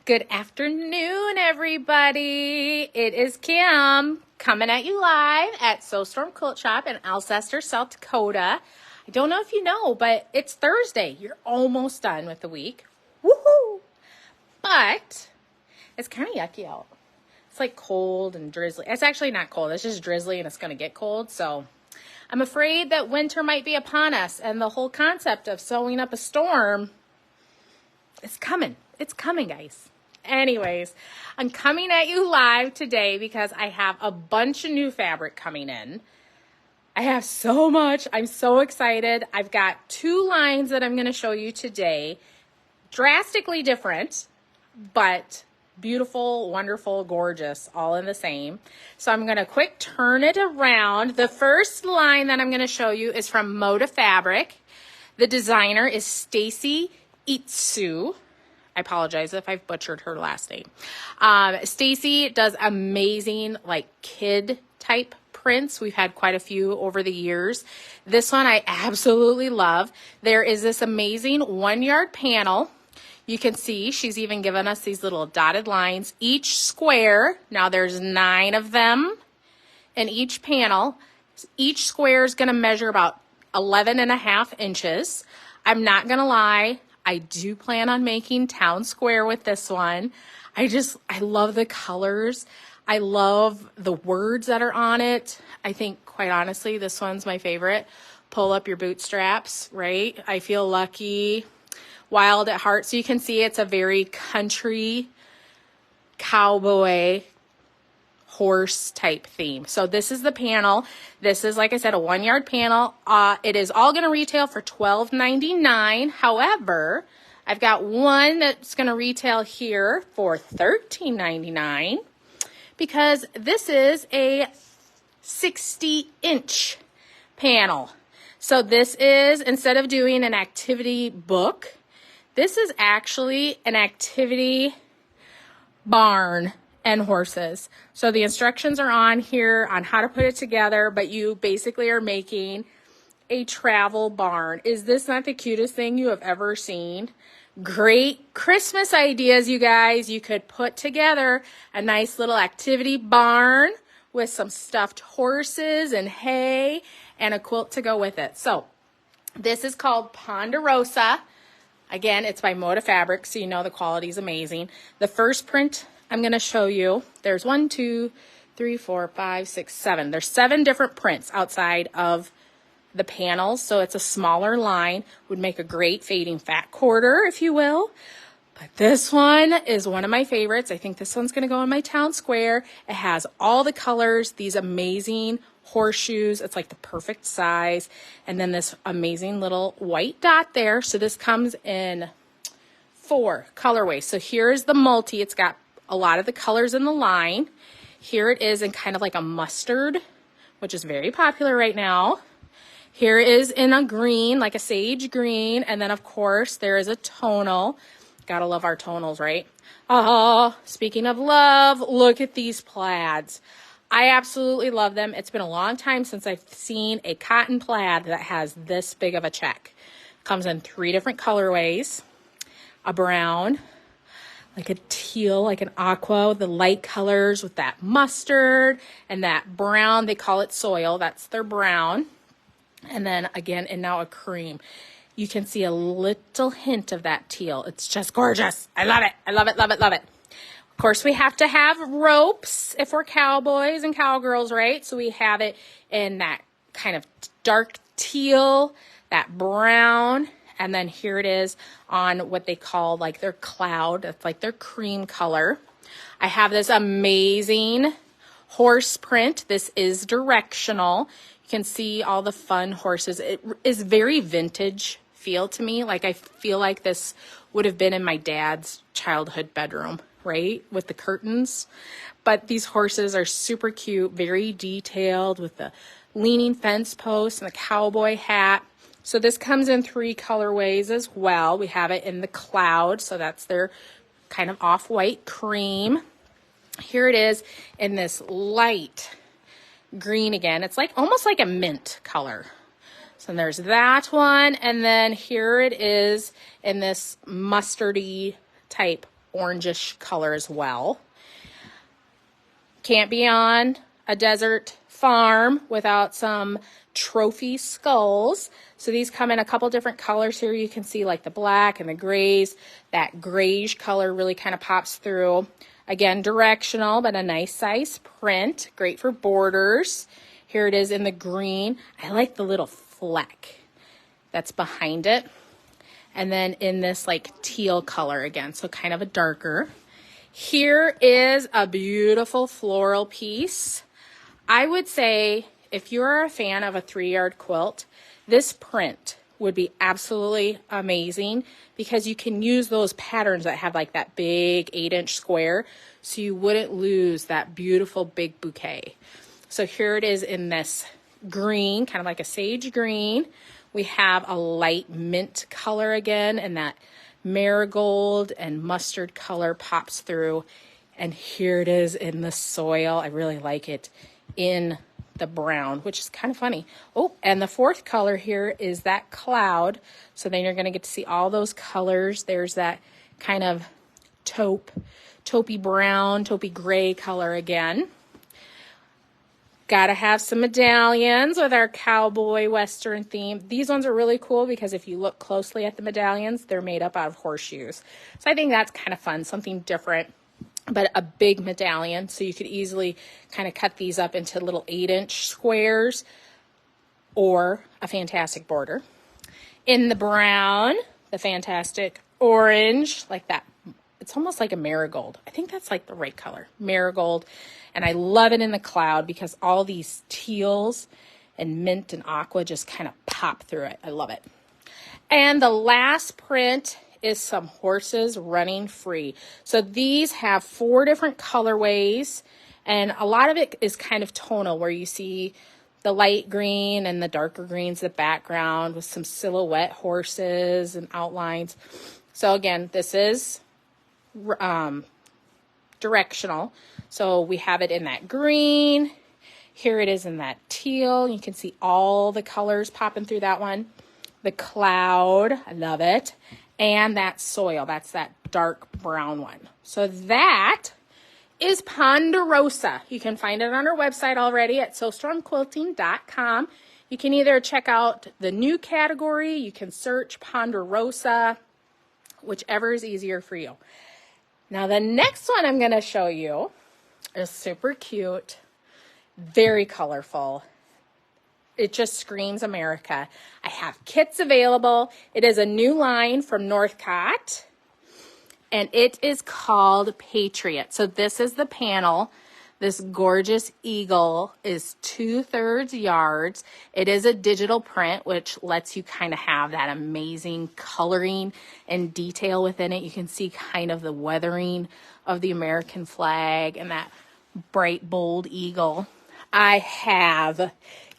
Good afternoon, everybody. It is Kim coming at you live at Snowstorm Quilt Shop in Alcester, South Dakota. I don't know if you know, but it's Thursday. You're almost done with the week. Woohoo! But it's kind of yucky out. It's like cold and drizzly. It's actually not cold. It's just drizzly and it's going to get cold. So I'm afraid that winter might be upon us, and the whole concept of sewing up a storm is coming. It's coming, guys. Anyways, I'm coming at you live today because I have a bunch of new fabric coming in. I have so much. I'm so excited. I've got two lines that I'm going to show you today. Drastically different, but beautiful, wonderful, gorgeous, all in the same. So I'm going to quick turn it around. The first line that I'm going to show you is from Moda Fabric. The designer is Stacy Itsu. I apologize if I've butchered her last name. Stacy does amazing like kid type prints. We've had quite a few over the years. This one I absolutely love. There is this amazing 1-yard panel. You can see she's even given us these little dotted lines. Each square, now there's 9 of them in each panel. Each square is going to measure about 11.5 inches. I'm not going to lie. I do plan on making town square with this one. I love the colors. I love the words that are on it. I think, quite honestly, this one's my favorite. Pull up your bootstraps, right? I feel lucky. Wild at heart. So you can see it's a very country, cowboy, horse type theme. So this is the panel. This is, like I said, a 1-yard panel. It is all going to retail for $12.99. However, I've got one that's going to retail here for $13.99 because this is a 60-inch panel. So this is, instead of doing an activity book, this is actually an activity barn and horses. So the instructions are on here on how to put it together, but you basically are making a travel barn. Is this not the cutest thing you have ever seen? Great Christmas ideas, you guys. You could put together a nice little activity barn with some stuffed horses and hay and a quilt to go with it. So this is called Ponderosa. Again, it's by Moda Fabrics, so you know the quality is amazing. The first print I'm going to show you, there's 1, 2, 3, 4, 5, 6, 7. There's 7 different prints outside of the panels, so it's a smaller line. Would make a great fading fat quarter, if you will. But this one is one of my favorites. I think this one's going to go on my town square. It has all the colors, these amazing horseshoes. It's like the perfect size. And then this amazing little white dot there. So this comes in 4 colorways. So here's the multi. It's got a lot of the colors in the line. Here it is in kind of like a mustard, which is very popular right now. Here it is in a green, like a sage green. And then, of course, there is a tonal. Gotta love our tonals, right? Oh, speaking of love, look at these plaids. I absolutely love them. It's been a long time since I've seen a cotton plaid that has this big of a check. Comes in 3 different colorways. A brown, like a teal, like an aqua, the light colors with that mustard and that brown. They call it soil. That's their brown. And then again, and now a cream. You can see a little hint of that teal. It's just gorgeous. I love it. I love it, love it, love it. Of course, we have to have ropes if we're cowboys and cowgirls, right? So we have it in that kind of dark teal, that brown, and then here it is on what they call like their cloud. That's like their cream color. I have this amazing horse print. This is directional. You can see all the fun horses. It is very vintage feel to me. Like I feel like this would have been in my dad's childhood bedroom, right? With the curtains. But these horses are super cute, very detailed with the leaning fence post and the cowboy hat. So this comes in 3 colorways as well. We have it in the cloud, so that's their kind of off-white cream. Here it is in this light green again. It's like almost like a mint color. So there's that one, and then here it is in this mustardy type orangish color as well. Can't be on a desert farm without some trophy skulls. So these come in a couple different colors here. You can see like the black and the grays. That grayish color really kind of pops through. Again, directional, but a nice size print. Great for borders. Here it is in the green. I like the little fleck that's behind it. And then in this like teal color again, so kind of a darker. Here is a beautiful floral piece. I would say if you're a fan of a 3-yard quilt, this print would be absolutely amazing because you can use those patterns that have like that big 8-inch square so you wouldn't lose that beautiful big bouquet. So here it is in this green, kind of like a sage green. We have a light mint color again, and that marigold and mustard color pops through. And here it is in the soil. I really like it in the brown, which is kind of funny. Oh, and the fourth color here is that cloud. So then you're going to get to see all those colors. There's that kind of taupey brown, taupey gray color again. Got to have some medallions with our cowboy western theme. These ones are really cool because if you look closely at the medallions, they're made up out of horseshoes. So I think that's kind of fun, something different, but a big medallion. So you could easily kind of cut these up into little 8-inch squares or a fantastic border. In the brown, the fantastic orange, like that. It's almost like a marigold. I think that's like the right color, marigold. And I love it in the cloud because all these teals and mint and aqua just kind of pop through it. I love it. And the last print is some horses running free. So these have 4 different colorways, and a lot of it is kind of tonal where you see the light green and the darker greens in the background with some silhouette horses and outlines. So again, this is directional. So we have it in that green. Here it is in that teal. You can see all the colors popping through that one. The cloud, I love it. And that soil, that's that dark brown one. So that is Ponderosa. You can find it on our website already at SoStrongQuilting.com. You can either check out the new category, you can search Ponderosa, whichever is easier for you. Now the next one I'm going to show you is super cute, very colorful. It just screams America. I have kits available. It is a new line from Northcott, and it is called Patriot. So this is the panel. This gorgeous eagle is 2/3 yards. It is a digital print, which lets you kind of have that amazing coloring and detail within it. You can see kind of the weathering of the American flag and that bright, bold eagle. I have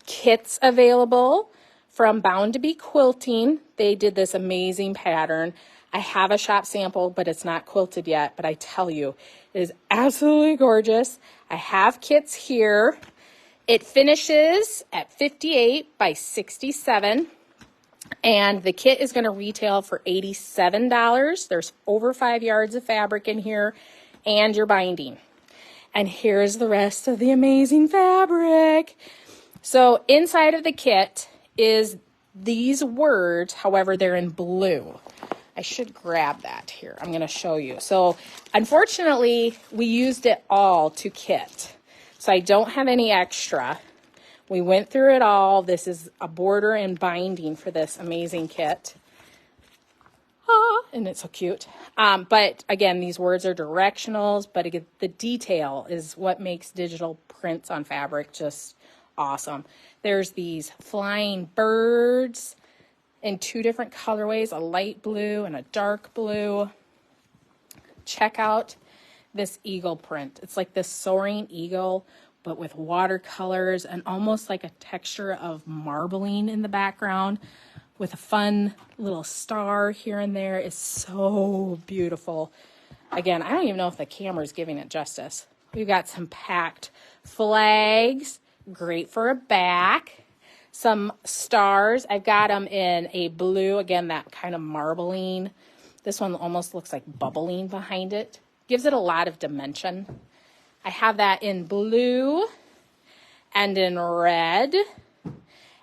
kits available from Bound to Be Quilting. They did this amazing pattern. I have a shop sample, but it's not quilted yet, but I tell you, it is absolutely gorgeous. I have kits here. It finishes at 58 by 67, and the kit is going to retail for $87. There's over 5 yards of fabric in here, and your binding. And here's the rest of the amazing fabric. So inside of the kit is these words, however, they're in blue. I should grab that here. I'm going to show you. So unfortunately, we used it all to kit. So I don't have any extra. We went through it all. This is a border and binding for this amazing kit. And it's so cute. But again, these words are directionals, but again, the detail is what makes digital prints on fabric just awesome. There's these flying birds in 2 different colorways, a light blue and a dark blue. Check out this eagle print. It's like this soaring eagle, but with watercolors and almost like a texture of marbling in the background with a fun little star here and there. Is so beautiful. Again, I don't even know if the camera is giving it justice. We've got some packed flags, great for a back. Some stars. I've got them in a blue, again, that kind of marbling This one almost looks like bubbling behind it. Gives it a lot of dimension. I have that in blue and in red.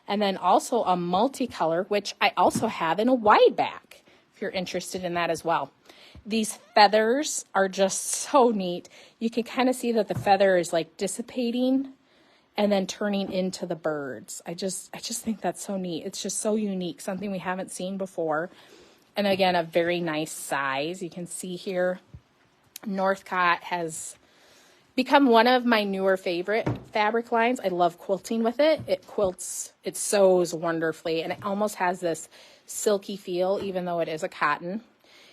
And then also a multicolor, which I also have in a wide back, if you're interested in that as well. These feathers are just so neat. You can kind of see that the feather is like dissipating and then turning into the birds. I just think that's so neat. It's just so unique, something we haven't seen before. And again, a very nice size. You can see here, Northcott has become one of my newer favorite fabric lines. I love quilting with it. It quilts, it sews wonderfully, and it almost has this silky feel, even though it is a cotton.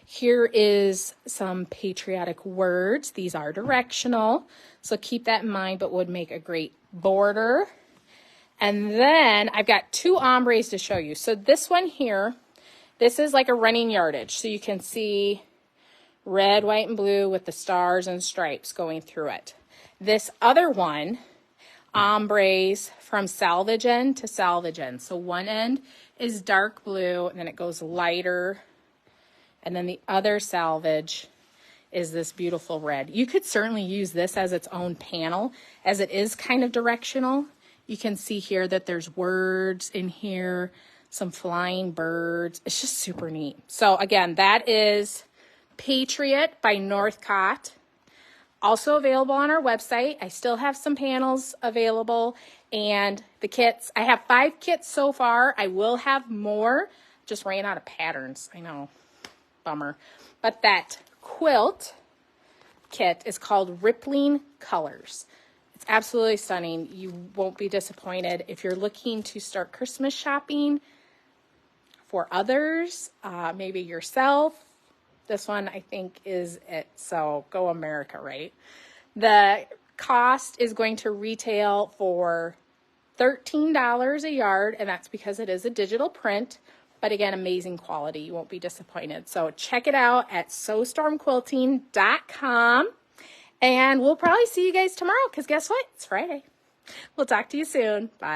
Here is some patriotic words. These are directional, so keep that in mind, but would make a great border. And then I've got two ombres to show you. So this one here, this is like a running yardage. So you can see red, white, and blue with the stars and stripes going through it. This other one, ombres from salvage end to salvage end. So one end is dark blue, and then it goes lighter. And then the other salvage is this beautiful red. You could certainly use this as its own panel, as it is kind of directional. You can see here that there's words in here, some flying birds. It's just super neat. So again, that is Patriot by Northcott. Also available on our website. I still have some panels available, and the kits. I have 5 kits so far. I will have more. Just ran out of patterns. I know. Bummer. But that quilt kit is called Rippling Colors. It's absolutely stunning. You won't be disappointed. If you're looking to start Christmas shopping for others, maybe yourself, this one I think is it. So go America, right? The cost is going to retail for $13 a yard, and that's because it is a digital print. But again, amazing quality. You won't be disappointed. So check it out at sewstormquilting.com. And we'll probably see you guys tomorrow, because guess what? It's Friday. We'll talk to you soon. Bye.